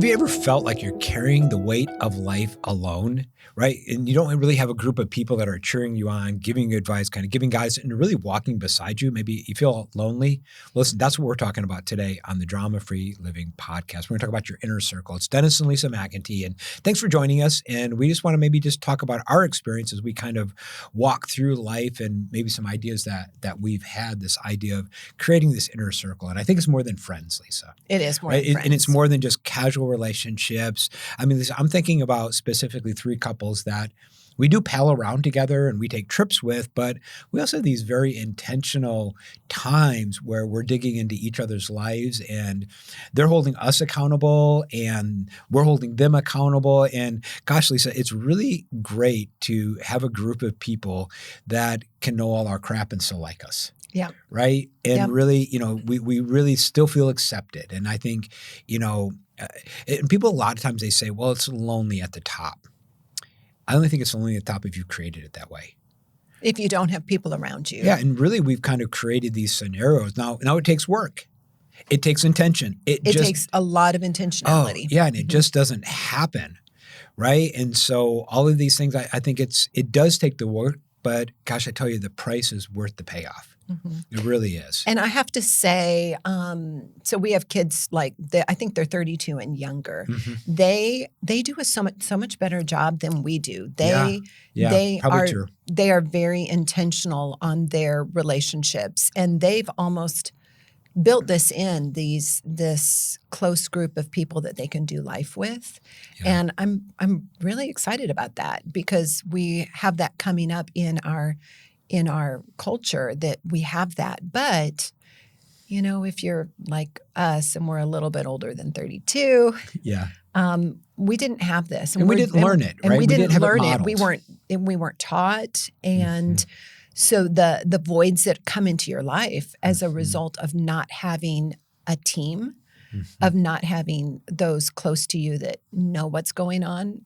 Have you ever felt like you're carrying the weight of life alone, right? And you don't really have a group of people that are cheering you on, giving you advice, kind of giving guidance, and really walking beside you. Maybe you feel lonely. Well, listen, that's what we're talking about today on the Drama Free Living podcast. We're going to talk about your inner circle. It's Dennis and Lisa McIntee, and thanks for joining us. And we just want to maybe just talk about our experience as we kind of walk through life and maybe some ideas that we've had, this idea of creating this inner circle. And I think it's more than friends, Lisa. It is more right? than friends. And it's more than just casual relationships. I mean, I'm thinking about specifically 3 couples that we do pal around together and we take trips with, but we also have these very intentional times where we're digging into each other's lives and they're holding us accountable and we're holding them accountable. And gosh, Lisa, it's really great to have a group of people that can know all our crap and still like us. Yeah. Right. And Yep. really, we really still feel accepted. And I think, and people a lot of times they say, well, it's lonely at the top. I only think it's lonely at the top if you've created it that way. If you don't have people around you. Yeah. And really, we've kind of created these scenarios. Now it takes work. It takes intention. It takes a lot of intentionality. Oh, yeah. And it just doesn't happen. Right. And so all of these things, I think it does take the work. But gosh, I tell you, the price is worth the payoff. Mm-hmm. It really is. And I have to say, so we have kids I think they're 32 and younger. Mm-hmm. They do so much better job than we do. They are very intentional on their relationships, and they've almost built this close group of people that they can do life with. Yeah. And I'm really excited about that because we have that coming up in our culture, that we have that. But, if you're like us and we're a little bit older than 32, yeah. We didn't have this. And we didn't learn it, right? And we didn't have learn it. We weren't taught. And so the voids that come into your life as a result of not having a team, of not having those close to you that know what's going on,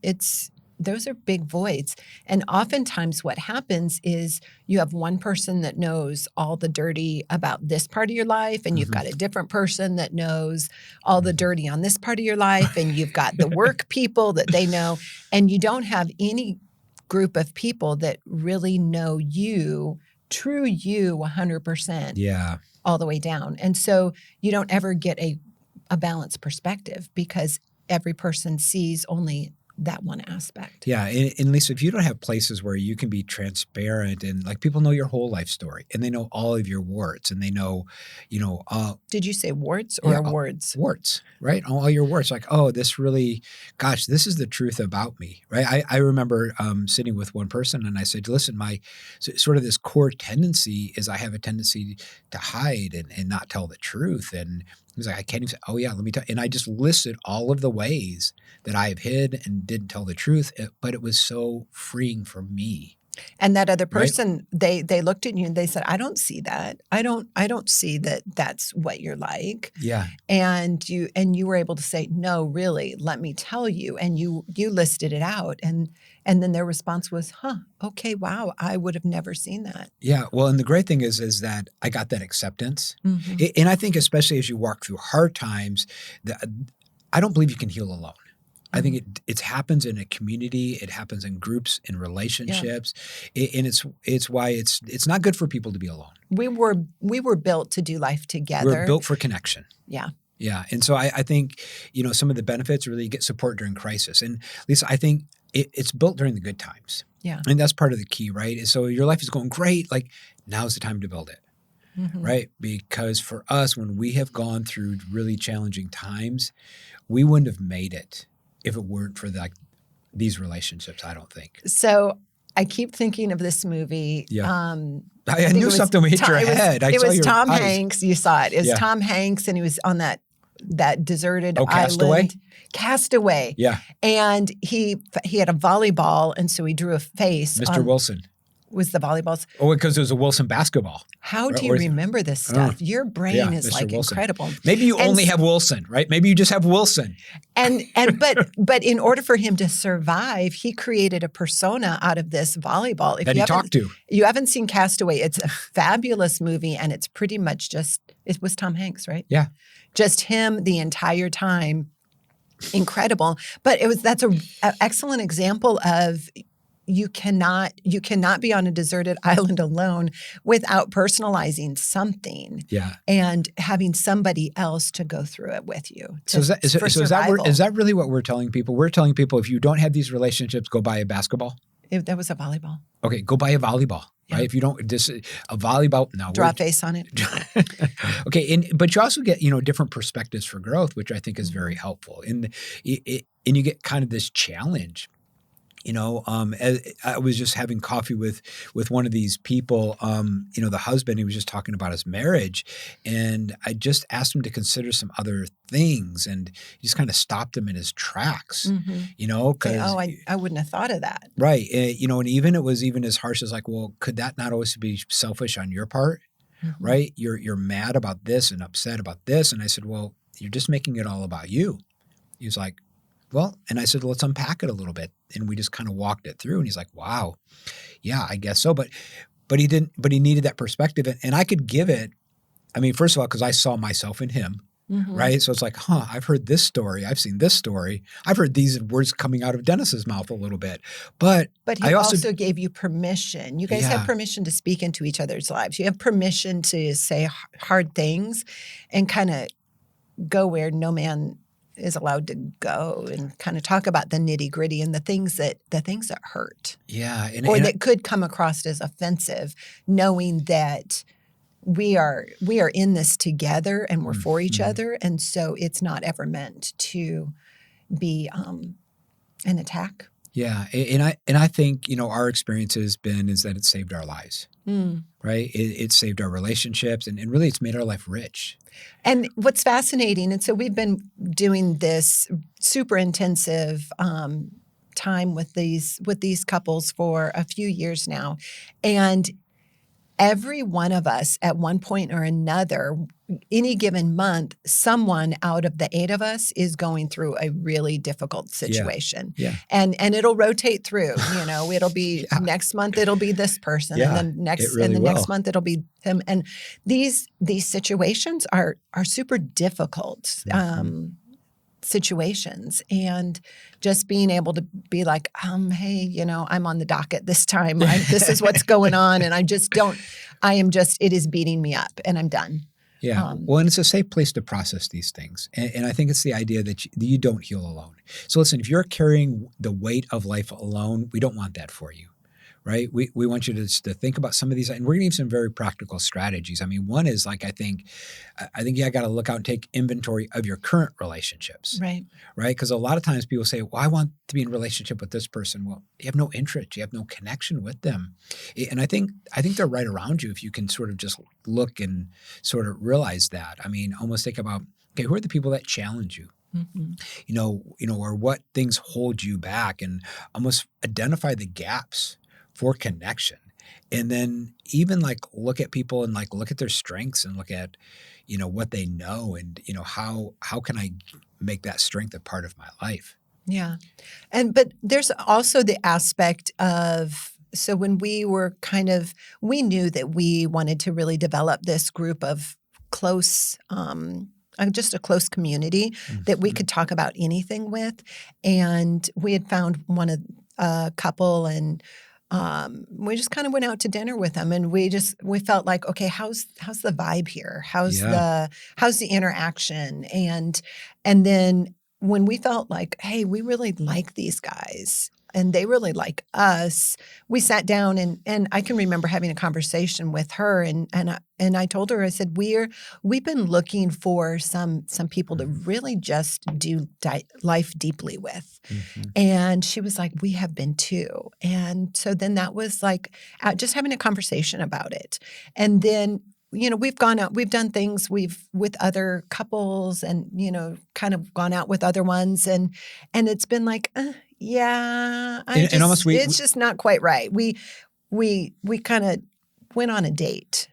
those are big voids. And oftentimes what happens is you have one person that knows all the dirty about this part of your life, and you've got a different person that knows all the dirty on this part of your life, and you've got the work people that they know, and you don't have any group of people that really know you, true you, 100%. Yeah. All the way down. And so you don't ever get a balanced perspective because every person sees only that one aspect. Yeah. And Lisa, if you don't have places where you can be transparent and like people know your whole life story and they know all of your warts and they know, Did you say warts or words? Warts, right? All your warts. Like, oh, this is the truth about me, right? I remember sitting with one person and I said, listen, my sort of this core tendency is I have a tendency to hide and not tell the truth. And he was like, I can't even say, oh yeah, let me tell you. And I just listed all of the ways that I have hid and didn't tell the truth, but it was so freeing for me. And that other person, right? they looked at you and they said, I don't see that. I don't see that that's what you're like. Yeah. And you were able to say, no, really, let me tell you. And you listed it out. And then their response was, okay, wow, I would have never seen that. Yeah. Well, and the great thing is that I got that acceptance. Mm-hmm. And I think especially as you walk through hard times, I don't believe you can heal alone. I think it happens in a community. It happens in groups, in relationships, and it's why it's not good for people to be alone. We were built to do life together. We're built for connection. Yeah. Yeah. And so I think some of the benefits really get support during crisis. And Lisa, I think it's built during the good times. Yeah. And that's part of the key, right? And so your life is going great. Like now's the time to build it. Mm-hmm. Right? Because for us, when we have gone through really challenging times, we wouldn't have made it if it weren't for these relationships, I don't think. So I keep thinking of this movie. Yeah. I knew something would hit your head. It was Tom Hanks. You saw it. It was Tom Hanks, and he was on that deserted island. Castaway. Yeah. And he had a volleyball, and so he drew a face. Mr. Wilson. Was the volleyballs? Oh, because it was a Wilson basketball. How do you remember this stuff? Your brain is Mr. Wilson. Incredible. Maybe you only have Wilson, right? Maybe you just have Wilson. But in order for him to survive, he created a persona out of this volleyball. That he talked to. You haven't seen Castaway. It's a fabulous movie, and it's pretty much it was Tom Hanks, right? Yeah. Just him the entire time. incredible. But that's a excellent example of you cannot be on a deserted island alone without personalizing something Yeah. and having somebody else to go through it with you. So is survival. is that really what we're telling people? We're telling people if you don't have these relationships, go buy a basketball. That was a volleyball. Okay, go buy a volleyball. Right? Yeah. If you don't, a volleyball. No, draw a face on it. Okay, but you also get different perspectives for growth, which I think is very helpful. And you get kind of this challenge. I was just having coffee with one of these people, the husband, he was just talking about his marriage, and I just asked him to consider some other things, and he just kind of stopped him in his tracks, because I wouldn't have thought of that. Right. And even it was even as harsh as like, well, could that not always be selfish on your part? Mm-hmm. Right. You're mad about this and upset about this. And I said, well, you're just making it all about you. He was like, well, and I said, let's unpack it a little bit. And we just kind of walked it through. And he's like, wow, yeah, I guess so. But he didn't, but he needed that perspective. And I could give it, I mean, first of all, because I saw myself in him. Mm-hmm. Right. So it's like, I've heard this story. I've seen this story. I've heard these words coming out of Dennis's mouth a little bit. But he also gave you permission. You guys have permission to speak into each other's lives. You have permission to say hard things and kind of go where no man is allowed to go and kind of talk about the nitty gritty and the things that hurt. Yeah. Or that could come across as offensive, knowing that we are in this together and we're for each other. And so it's not ever meant to be an attack. Yeah. And I think, our experience is that it saved our lives, right? It saved our relationships and really it's made our life rich. And what's fascinating, and so we've been doing this super intensive time with these couples for a few years now. And every one of us at one point or another, any given month, someone out of the 8 of us is going through a really difficult situation. Yeah. And it'll rotate through, it'll be next month, it'll be this person. Yeah, and then next month it'll be him. And these situations are super difficult. Situations, and just being able to be like, hey, I'm on the docket this time. This is what's going on, and it is beating me up, and I'm done. Yeah. Well, and it's a safe place to process these things. And I think it's the idea that you don't heal alone. So listen, if you're carrying the weight of life alone, we don't want that for you. Right? We want you to think about some of these, and we're going to give some very practical strategies. I mean, one is like, I think you got to look out and take inventory of your current relationships. Right. Right? Because a lot of times people say, well, I want to be in a relationship with this person. Well, you have no interest. You have no connection with them. And I think they're right around you if you can sort of just look and sort of realize that. I mean, almost think about, okay, who are the people that challenge you? Mm-hmm. Or what things hold you back, and almost identify the gaps for connection. And then even like look at people and like look at their strengths and look at, what they know and, how can I make that strength a part of my life? Yeah. But there's also the aspect of, so when we knew that we wanted to really develop this group of close, just a close community that we could talk about anything with. And we had found a couple, and we just kind of went out to dinner with them, and we felt like, okay, how's the vibe here? How's the interaction? And then when we felt like, hey, we really like these guys and they really like us, we sat down and I can remember having a conversation with her, and I told her, I said, we've been looking for some people to really just do life deeply with. Mm-hmm. And she was like, we have been too. And so then that was like just having a conversation about it. And then we've gone out, we've done things with other couples, and, kind of gone out with other ones. And it's been like, it's just not quite right. We kind of went on a date.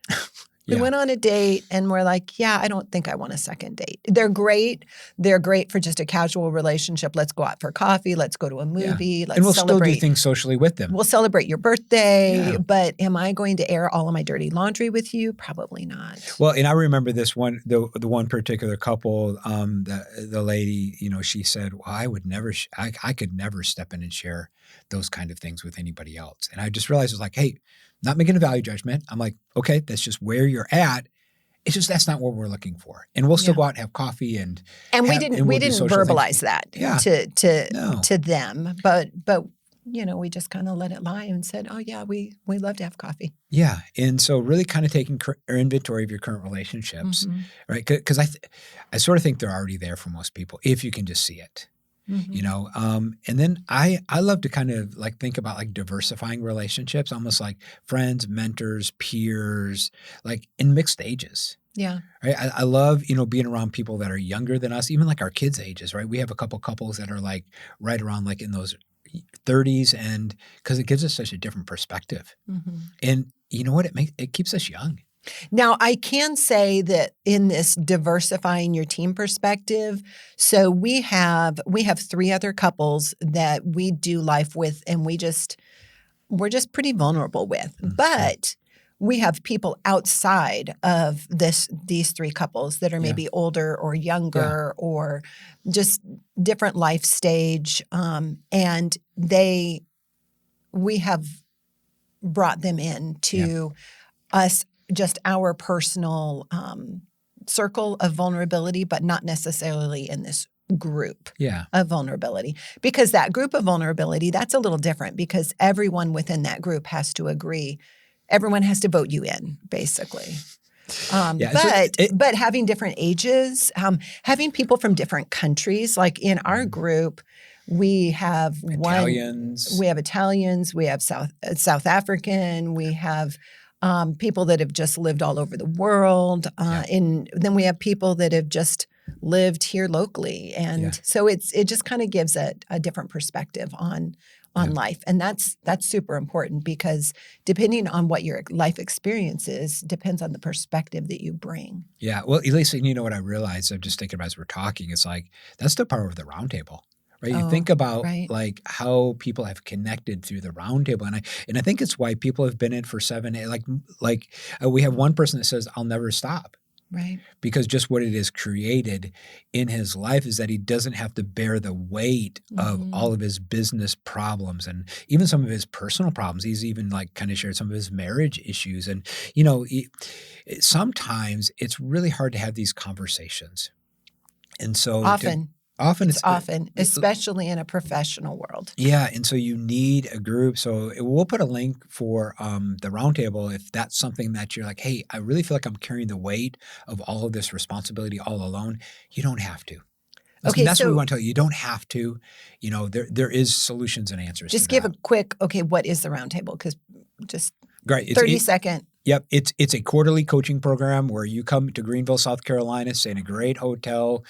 We Yeah. went on a date and we're like, yeah, I don't think I want a second date. They're great. They're great for just a casual relationship. Let's go out for coffee. Let's go to a Yeah. movie. And Let's we'll still do celebrate. things socially with them. We'll celebrate your birthday. Yeah. But am I going to air all of my dirty laundry with you? Probably not. Well, and I remember this one, the one particular couple, the lady, she said, well, I would never, I could never step in and share those kind of things with anybody else. And I just realized it was like, hey, not making a value judgment. I'm like, okay, that's just where you're at. It's just that's not what we're looking for, and we'll still go out and have coffee and we didn't verbalize that to them, but we just kind of let it lie and said, oh yeah, we love to have coffee. Yeah, and so really kind of taking inventory of your current relationships, right? Because I sort of think they're already there for most people if you can just see it. And then I love to kind of like think about like diversifying relationships, almost like friends, mentors, peers, like in mixed ages. Yeah. Right. I love, being around people that are younger than us, even like our kids' ages, right? We have a couple couples that are like right around like in those 30s, and because it gives us such a different perspective. And you know what? It keeps us young. Now, I can say that in this diversifying your team perspective, so we have 3 other couples that we do life with, and we're just pretty vulnerable with. But we have people outside of these 3 couples that are maybe older or younger or just different life stage, and we have brought them in to us. Just our personal circle of vulnerability, but not necessarily in this group of vulnerability. Because that group of vulnerability, that's a little different because everyone within that group has to agree. Everyone has to vote you in, basically. But having different ages, having people from different countries, like in our group, we have Italians, we have South African, we have people that have just lived all over the world. And then we have people that have just lived here locally. And so it just kind of gives a different perspective on life. And that's super important because depending on what your life experience is, depends on the perspective that you bring. Yeah. Well, Elisa, you know what I realized? I'm just thinking about as we're talking, it's like that's the power of the roundtable. Right. You think about like how people have connected through the roundtable. And I think it's why people have been in for 7, 8, we have one person that says, I'll never stop. Right. Because just what it has created in his life is that he doesn't have to bear the weight of all of his business problems and even some of his personal problems. He's even like kind of shared some of his marriage issues. And, sometimes it's really hard to have these conversations. And so Often, especially in a professional world. Yeah, and so you need a group. So we'll put a link for the roundtable if that's something that you're like, hey, I really feel like I'm carrying the weight of all of this responsibility all alone. You don't have to. That's what we want to tell you. You don't have to. There is solutions and answers. Just give a quick, what is the roundtable? Because just great. 30-second. Yep. It's a quarterly coaching program where you come to Greenville, South Carolina, stay in a great hotel,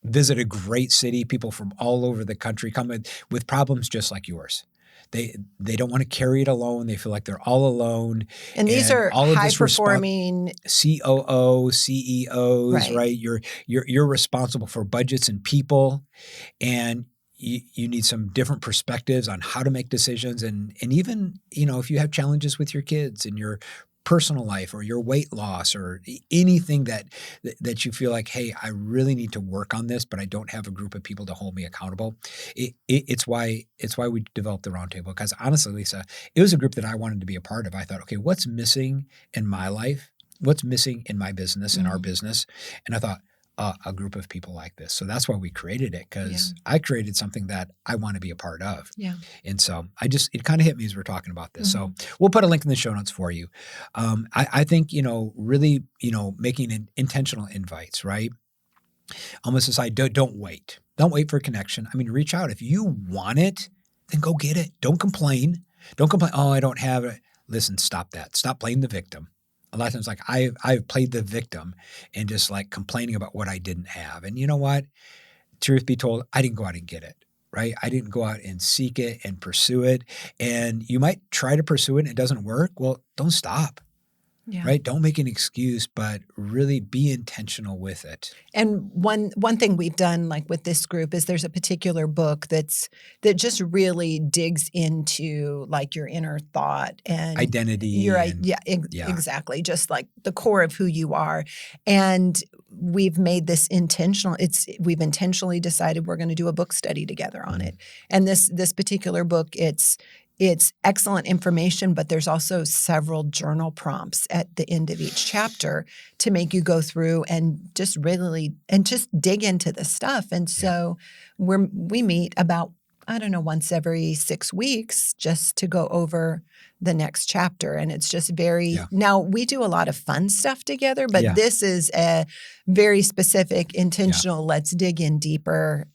visit a great city. People from all over the country come with problems just like yours. They don't want to carry it alone. They feel like they're all alone. And these are high-performing COO, CEOs, right? You're responsible for budgets and people, and you need some different perspectives on how to make decisions. And even, if you have challenges with your kids and your personal life or your weight loss or anything that you feel like, hey, I really need to work on this, but I don't have a group of people to hold me accountable. It's why we developed the roundtable. Because honestly, Lisa, it was a group that I wanted to be a part of. I thought, okay, what's missing in my life? What's missing in my business, in our business? And I thought, a group of people like this. So that's why we created it, because I created something that I want to be a part of. Yeah. And so it kind of hit me as we're talking about this. So we'll put a link in the show notes for you. I think, really, making intentional invites, right? Almost as don't wait. Don't wait for a connection. I mean, reach out. If you want it, then go get it. Don't complain. Don't complain. Oh, I don't have it. Listen, stop that. Stop playing the victim. A lot of times, like I've played the victim and just like complaining about what I didn't have. And you know what? Truth be told, I didn't go out and get it, right? I didn't go out and seek it and pursue it. And you might try to pursue it and it doesn't work. Well, don't stop, Yeah. right? Don't make an excuse, but really be intentional with it. And one thing we've done like with this group is there's a particular book that just really digs into like your inner thought and Identity and yeah, exactly, just like the core of who you are. And we've made this intentional. We've intentionally decided we're going to do a book study together on it. And this particular book, it's excellent information, but there's also several journal prompts at the end of each chapter to make you go through and just dig into the stuff. And so we meet about, I don't know, once every 6 weeks just to go over the next chapter. And it's just now we do a lot of fun stuff together, but this is a very specific, intentional, let's dig in deeper,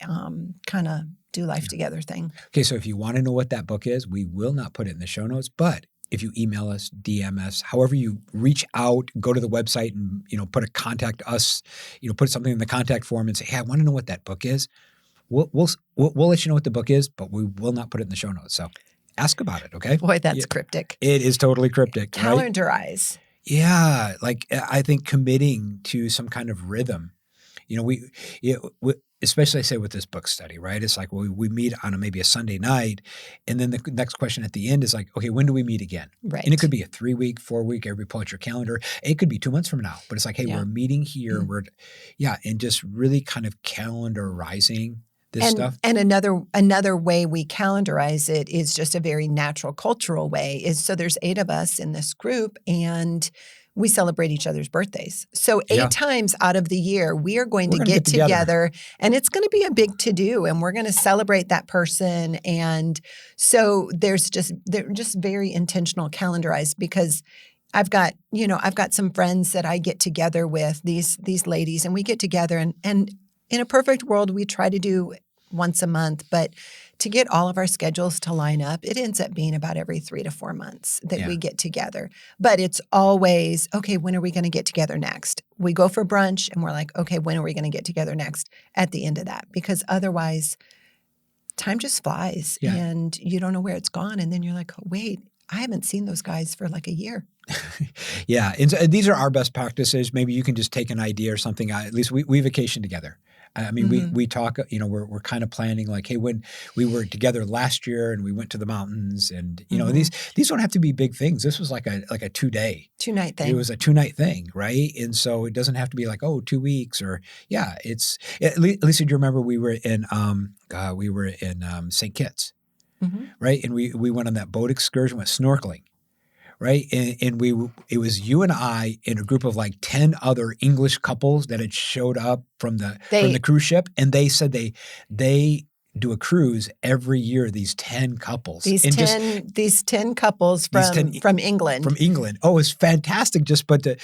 kind of do life together thing. Okay, so if you want to know what that book is, we will not put it in the show notes, but if you email us, DM us, however you reach out, go to the website and, put a contact us, put something in the contact form and say, hey, I want to know what that book is. We'll let you know what the book is, but we will not put it in the show notes. So ask about it, okay? Boy, that's cryptic. It is totally cryptic. Calendarize. Right? Yeah, like I think committing to some kind of rhythm. We especially I say with this book study, right? It's like, well, we meet on maybe a Sunday night, and then the next question at the end is like, okay, when do we meet again? Right. And it could be a 3-week, 4-week, everybody pull out your calendar. It could be 2 months from now, but it's like, hey, we're meeting here. And just really kind of calendarizing this stuff. And another way we calendarize it is just a very natural cultural way is so there's 8 of us in this group and we celebrate each other's birthdays. So 8 times out of the year, we are going to get together and it's going to be a big to-do and we're going to celebrate that person. And so they're just very intentional calendarized because I've got some friends that I get together with, these ladies, and we get together and in a perfect world, we try to do once a month, but to get all of our schedules to line up, it ends up being about every 3 to 4 months that we get together. But it's always, okay, when are we going to get together next? We go for brunch and we're like, okay, when are we going to get together next at the end of that? Because otherwise, time just flies and you don't know where it's gone. And then you're like, oh, wait, I haven't seen those guys for like a year. And so these are our best practices. Maybe you can just take an idea or something. At least we vacation together. I mean, we talk, we're kind of planning like, hey, when we were together last year and we went to the mountains and, these don't have to be big things. This was like a 2-day. 2-night thing. It was a 2-night thing, right? And so it doesn't have to be like, 2 weeks or it's at least do you remember we were in St. Kitts, right? And we went on that boat excursion, went snorkeling. Right. And it was you and I in a group of like 10 other English couples that had showed up from the cruise ship. And they said they do a cruise every year, these 10 couples. These 10 couples from England. From England. Oh, it was fantastic. Just the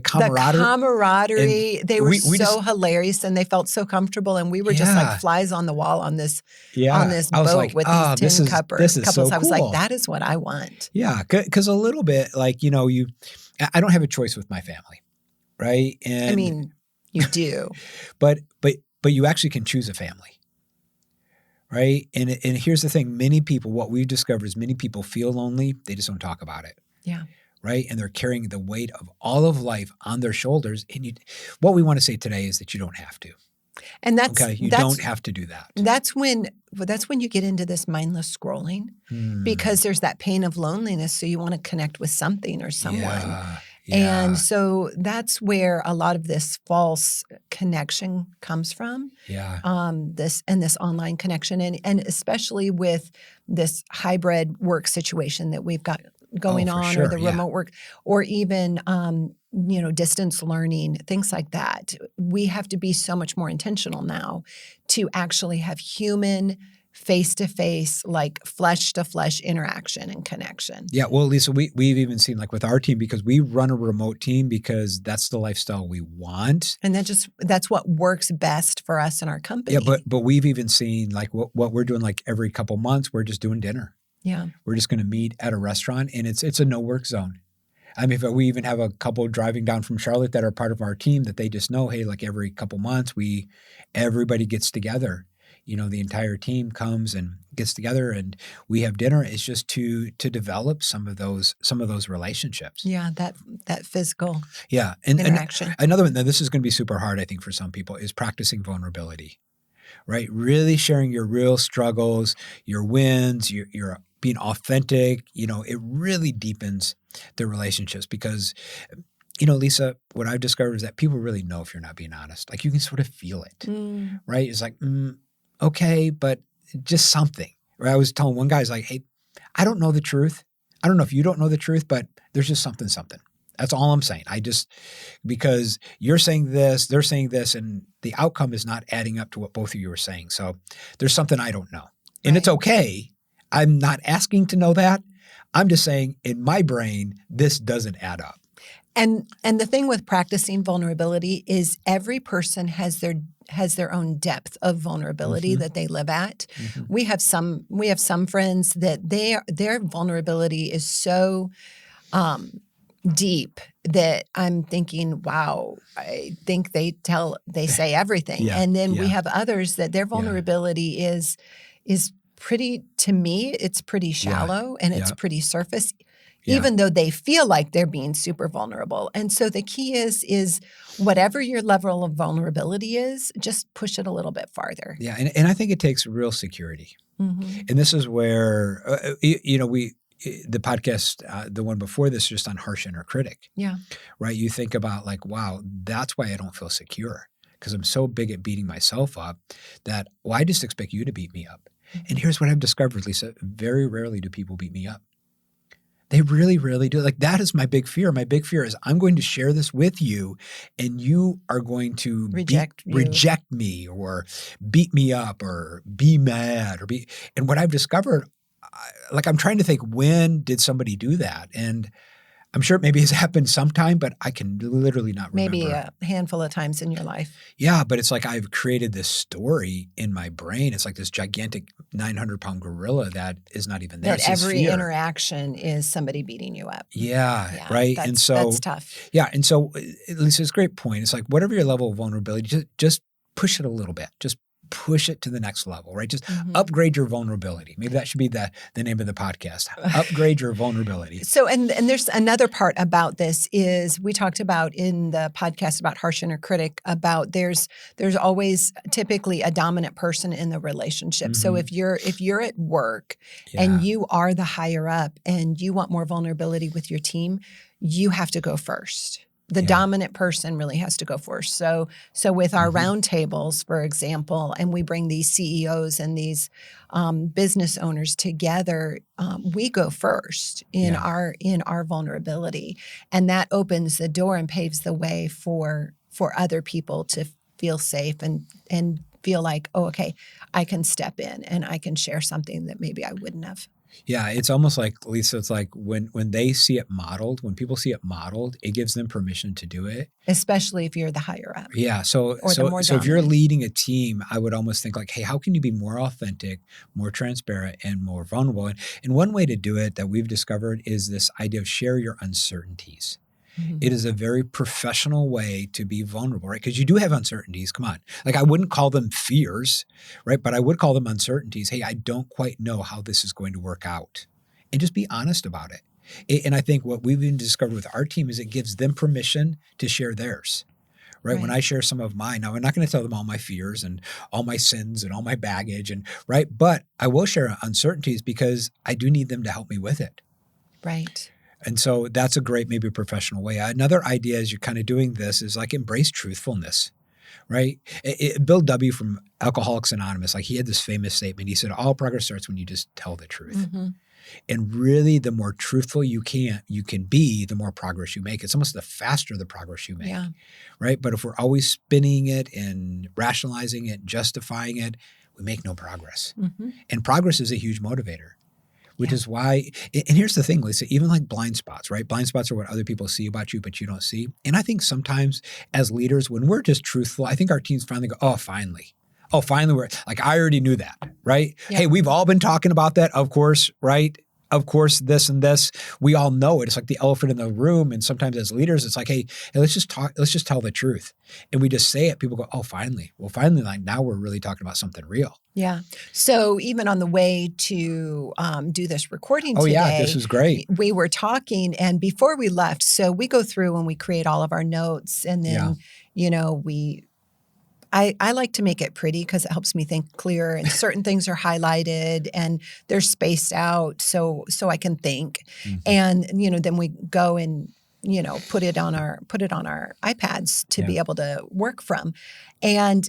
camaraderie. The camaraderie. They were so hilarious and they felt so comfortable. And we were just like flies on the wall on this boat like, with these 10 couples. This is so cool. I was like, that is what I want. Yeah. Because a little bit like, I don't have a choice with my family. Right. And I mean, you do. but you actually can choose a family. Right. And here's the thing. What we've discovered is many people feel lonely. They just don't talk about it. Yeah. Right. And they're carrying the weight of all of life on their shoulders. And what we want to say today is that you don't have to. And you don't have to do that. That's when you get into this mindless scrolling because there's that pain of loneliness. So you want to connect with something or someone. Yeah. And so that's where a lot of this false connection comes from. Yeah. This online connection and especially with this hybrid work situation that we've got going on or the remote work or even distance learning, things like that. We have to be so much more intentional now to actually have human face-to-face, like flesh-to-flesh interaction and connection. Yeah. Well, Lisa, we've even seen like with our team because we run a remote team because that's the lifestyle we want. And that's what works best for us in our company. Yeah. But we've even seen like what we're doing like every couple months, we're just doing dinner. Yeah. We're just going to meet at a restaurant and it's a no work zone. I mean, we even have a couple driving down from Charlotte that are part of our team that they just know, hey, like every couple months everybody gets together. the entire team comes and gets together and we have dinner. It's just to develop some of those relationships. Yeah, that physical And interaction. another one, now this is going to be super hard, I think, for some people, is practicing vulnerability, right? Really sharing your real struggles, your wins, your being authentic. It really deepens the relationships because, Lisa, what I've discovered is that people really know if you're not being honest. Like you can sort of feel it, right? It's like, okay, but just something. Right? I was telling one guy, I was like, hey, I don't know the truth. I don't know if you don't know the truth, but there's just something. That's all I'm saying. Because you're saying this, they're saying this, and the outcome is not adding up to what both of you are saying. So there's something I don't know. And it's okay. I'm not asking to know that. I'm just saying in my brain, this doesn't add up. And the thing with practicing vulnerability is every person has their own depth of vulnerability that they live at. We have some friends that their vulnerability is so deep that I'm thinking, wow, I think they say everything. And then we have others that their vulnerability is pretty, to me, it's pretty shallow and it's pretty surface. Even though they feel like they're being super vulnerable. And so the key is whatever your level of vulnerability is, just push it a little bit farther. Yeah, and I think it takes real security. And this is where, the podcast, the one before this, just on harsh inner critic. Yeah. Right? You think about like, wow, that's why I don't feel secure because I'm so big at beating myself up that, well, I just expect you to beat me up. And here's what I've discovered, Lisa. Very rarely do people beat me up. They really, really do. Like that is my big fear. My big fear is I'm going to share this with you and you are going to reject me or beat me up or be mad and what I've discovered, I'm trying to think, when did somebody do that? And I'm sure maybe it's happened sometime, but I can literally not remember. Maybe a handful of times in your life. Yeah, but it's like I've created this story in my brain. It's like this gigantic 900-pound gorilla that is not even there. That every interaction is somebody beating you up. Yeah, right? And so that's tough. Yeah, and so Lisa, it's a great point. It's like whatever your level of vulnerability, just push it a little bit. Just push it to the next level, right? Just upgrade your vulnerability. Maybe that should be the name of the podcast. Upgrade your vulnerability. So, and there's another part about this is we talked about in the podcast about harsh inner critic about there's always typically a dominant person in the relationship. So if you're at work and you are the higher up and you want more vulnerability with your team, you have to go first. The dominant person really has to go first. So with our roundtables, for example, and we bring these CEOs and these business owners together, we go first in our vulnerability, and that opens the door and paves the way for other people to feel safe and feel like, oh, okay, I can step in and I can share something that maybe I wouldn't have. Yeah, it's almost like, Lisa, it's like when they see it modeled, when people see it modeled, it gives them permission to do it. Especially if you're the higher up. Yeah. So if you're leading a team, I would almost think like, hey, how can you be more authentic, more transparent, and more vulnerable? And one way to do it that we've discovered is this idea of share your uncertainties. It is a very professional way to be vulnerable, right? Because you do have uncertainties. Come on. Like I wouldn't call them fears, right? But I would call them uncertainties. Hey, I don't quite know how this is going to work out. And just be honest about it. And I think what we've even discovered with our team is it gives them permission to share theirs. Right? When I share some of mine, now I'm not going to tell them all my fears and all my sins and all my baggage, but I will share uncertainties because I do need them to help me with it. Right. And so that's a great, maybe professional way. Another idea as you're kind of doing this is like embrace truthfulness, right? Bill W. from Alcoholics Anonymous, like he had this famous statement. He said, all progress starts when you just tell the truth. And really, the more truthful you can be, the more progress you make. It's almost the faster the progress you make, right? But if we're always spinning it and rationalizing it, justifying it, we make no progress. And progress is a huge motivator. Which is why, and here's the thing, Lisa, even like blind spots, right? Blind spots are what other people see about you, but you don't see. And I think sometimes as leaders, when we're just truthful, I think our teams finally go, oh, finally, we're like, I already knew that, right? Hey, we've all been talking about that, of course, right? of course, this and this, we all know it. It's like the elephant in the room. And sometimes as leaders, it's like, hey, let's just talk. Let's just tell the truth. And we just say it. People go, oh, finally. Well, finally, like now we're really talking about something real. Yeah. So even on the way to do this recording Oh, today, yeah, this is great. We were talking, and before we left, so we go through and we create all of our notes, and then, I like to make it pretty because it helps me think clear, and certain things are highlighted and they're spaced out so I can think. Mm-hmm. And, then we go and, put it on our iPads to be able to work from. And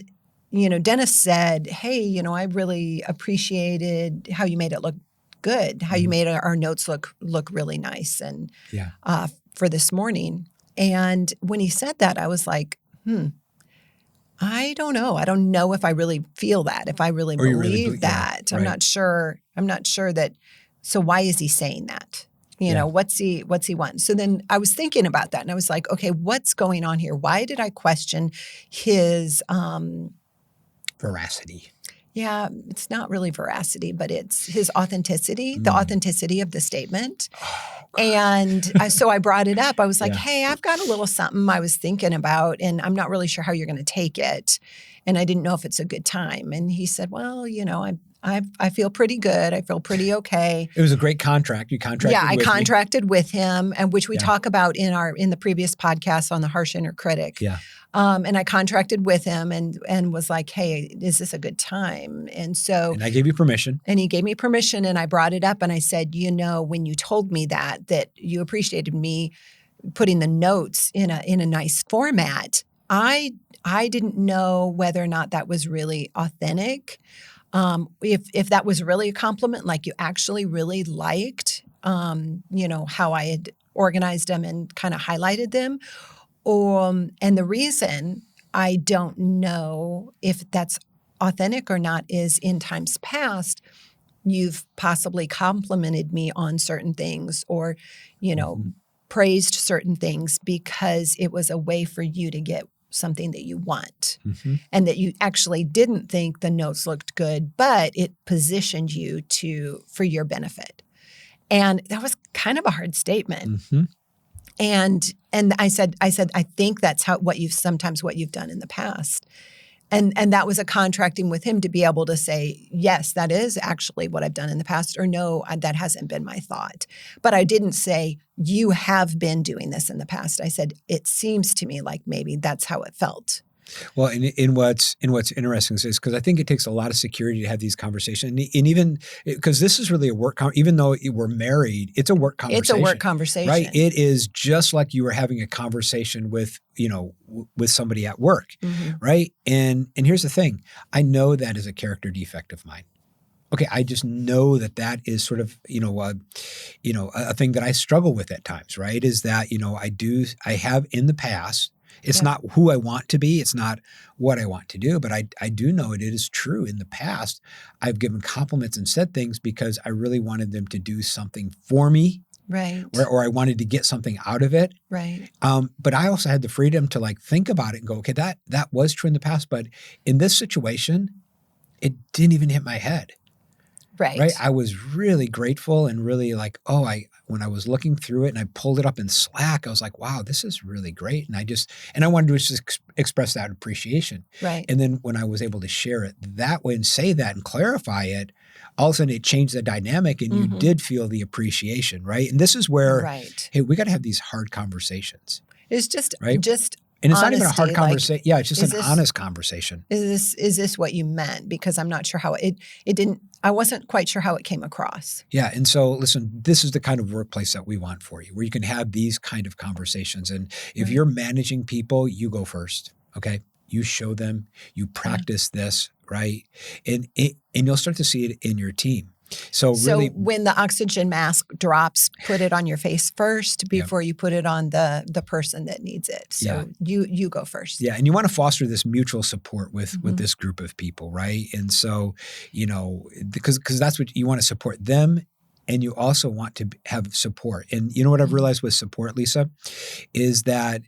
Dennis said, hey, I really appreciated how you made it look good, how you made our notes look really nice and for this morning. And when he said that, I was like, I don't know. I don't know if I really feel that, if I really believe that. I'm not sure. I'm not sure that. So why is he saying that? What's he want? So then I was thinking about that and I was like, okay, what's going on here? Why did I question his veracity? Yeah, it's not really veracity, but it's his authenticity, the authenticity of the statement. And so I brought it up. I was like, hey, I've got a little something I was thinking about, and I'm not really sure how you're going to take it. And I didn't know if it's a good time. And he said, well, I feel pretty good. I feel pretty okay. It was a great contract. You contracted with me. Yeah, I contracted with him, and which we talk about in the previous podcast on the harsh inner critic. Yeah. And I contracted with him and was like, hey, is this a good time? And I gave you permission. And he gave me permission, and I brought it up and I said, when you told me that you appreciated me putting the notes in a nice format, I didn't know whether or not that was really authentic. If that was really a compliment, like you actually really liked, how I had organized them and kind of highlighted them. And the reason I don't know if that's authentic or not is in times past, you've possibly complimented me on certain things or, praised certain things because it was a way for you to get something that you want and that you actually didn't think the notes looked good, but it positioned you for your benefit. And that was kind of a hard statement. And I said, I think that's what you've done in the past. And that was a contracting with him to be able to say, yes, that is actually what I've done in the past, or no, that hasn't been my thought. But I didn't say, you have been doing this in the past. I said, it seems to me like maybe that's how it felt. Well, in what's interesting is because I think it takes a lot of security to have these conversations, and even because this is really a work. Even though we're married, it's a work conversation. It's a work conversation, right? It is just like you were having a conversation with with somebody at work, right? And here's the thing: I know that is a character defect of mine. Okay, I just know that is sort of a thing that I struggle with at times. Right? Is that I have in the past. It's not who I want to be. It's not what I want to do. But I do know it is true. In the past, I've given compliments and said things because I really wanted them to do something for me. Right. Or I wanted to get something out of it. Right. But I also had the freedom to think about it and go, okay, that was true in the past. But in this situation, it didn't even hit my head. Right. I was really grateful and really when I was looking through it and I pulled it up in Slack, I was like, wow, this is really great. And I wanted to just express that appreciation. Right. And then when I was able to share it that way and say that and clarify it, all of a sudden it changed the dynamic and you did feel the appreciation, right? And this is where, hey, we got to have these hard conversations. It's just and it's honesty, not even a hard conversation. Yeah, it's just an honest conversation. Is this what you meant? Because I'm not sure how it didn't. I wasn't quite sure how it came across. Yeah, and so listen, this is the kind of workplace that we want for you, where you can have these kind of conversations. And if you're managing people, you go first. Okay, you show them, you practice this, right, and you'll start to see it in your team. So really, when the oxygen mask drops, put it on your face first before you put it on the person that needs it. So you go first. Yeah, and you want to foster this mutual support with this group of people, right? And so, because that's what you want to support them, and you also want to have support. And you know what I've realized with support, Lisa, is that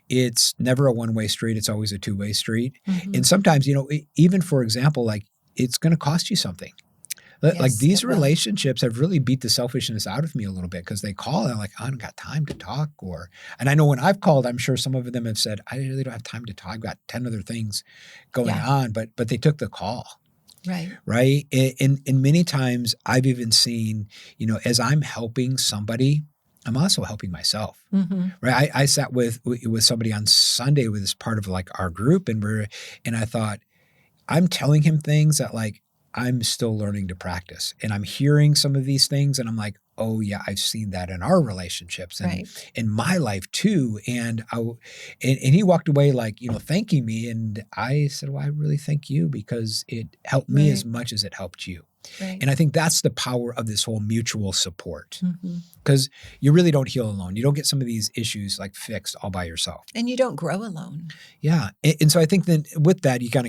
it's never a one-way street. It's always a two-way street. And sometimes, even for example, it's going to cost you something. Like Yes, these it will. relationships have really beat the selfishness out of me a little bit because they call and I'm like, I don't got time to talk. And I know when I've called, I'm sure some of them have said, I really don't have time to talk. I've got 10 other things going Yeah. on, but they took the call. Right. Right. And many times I've even seen, as I'm helping somebody, I'm also helping myself. Mm-hmm. Right. I sat with somebody on Sunday with this part of like our group and I thought, I'm telling him things that like I'm still learning to practice. And I'm hearing some of these things and I'm like, oh yeah, I've seen that in our relationships and Right. in my life too. And and he walked away like, thanking me. And I said, well, I really thank you because it helped me as Right. much as it helped you. Right. And I think that's the power of this whole mutual support Mm-hmm. because you really don't heal alone. You don't get some of these issues like fixed all by yourself. And you don't grow alone. Yeah. And so I think that with that, you got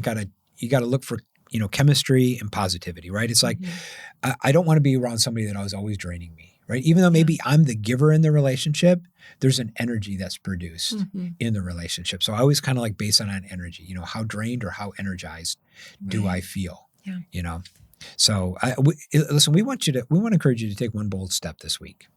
to look for, chemistry and positivity, right? It's like, Mm-hmm. I don't want to be around somebody that is always draining me, right? Even though maybe I'm the giver in the relationship, there's an energy that's produced Mm-hmm. in the relationship. So I always kind of like base it on energy, how drained or how energized do I feel, Yeah. So listen, we want to encourage you to take one bold step this week.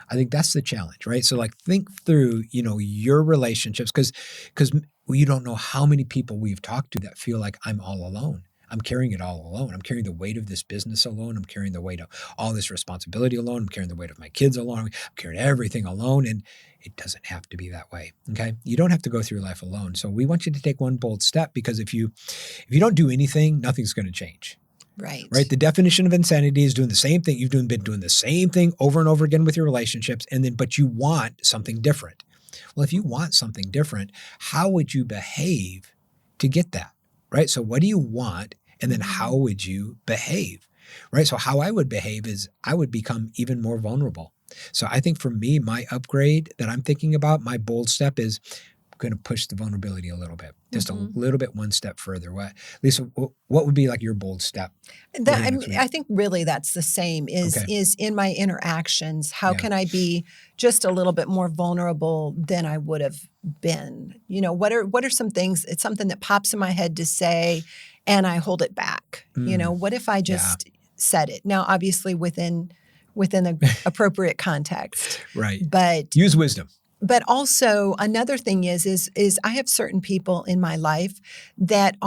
I think that's the challenge, right? So like think through, your relationships because you don't know how many people we've talked to that feel like I'm all alone. I'm carrying it all alone. I'm carrying the weight of this business alone. I'm carrying the weight of all this responsibility alone. I'm carrying the weight of my kids alone. I'm carrying everything alone. And it doesn't have to be that way. Okay. You don't have to go through life alone. So we want you to take one bold step because if you don't do anything, nothing's going to change. Right. Right. The definition of insanity is doing the same thing. You've been doing the same thing over and over again with your relationships. But you want something different. Well, if you want something different, how would you behave to get that? Right. So what do you want? And then how would you behave? Right. So how I would behave is I would become even more vulnerable. So I think for me, my upgrade that I'm thinking about, my bold step is going to push the vulnerability a little bit, just a little bit, one step further. Lisa, what would be like your bold step? I think really that's the same is in my interactions. How can I be just a little bit more vulnerable than I would have been? What are some things? It's something that pops in my head to say and I hold it back. What if I just said it? Now, obviously within the appropriate context. Right. But use wisdom. But also another thing is I have certain people in my life that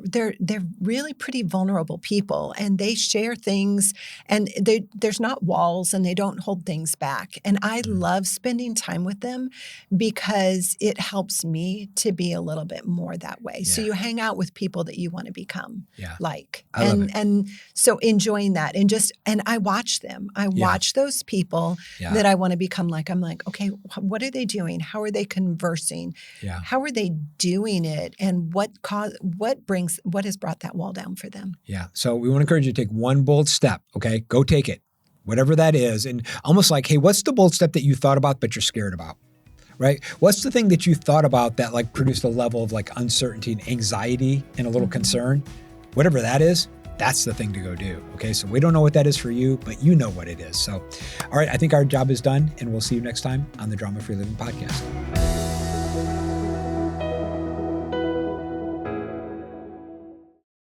they're really pretty vulnerable people and they share things and there's not walls and they don't hold things back. And I love spending time with them because it helps me to be a little bit more that way. Yeah. So you hang out with people that you want to become like. I love it. And so enjoying that and I watch them. I watch those people that I want to become like. I'm like, okay, what are they doing? How are they conversing? Yeah. How are they doing it? And what has brought that wall down for them? Yeah. So we want to encourage you to take one bold step. Okay. Go take it, whatever that is. And almost like, hey, what's the bold step that you thought about, but you're scared about? Right? What's the thing that you thought about that like produced a level of like uncertainty and anxiety and a little concern? Whatever that is, that's the thing to go do. Okay. So we don't know what that is for you, but you know what it is. So, all right. I think our job is done and we'll see you next time on the Drama Free Living Podcast.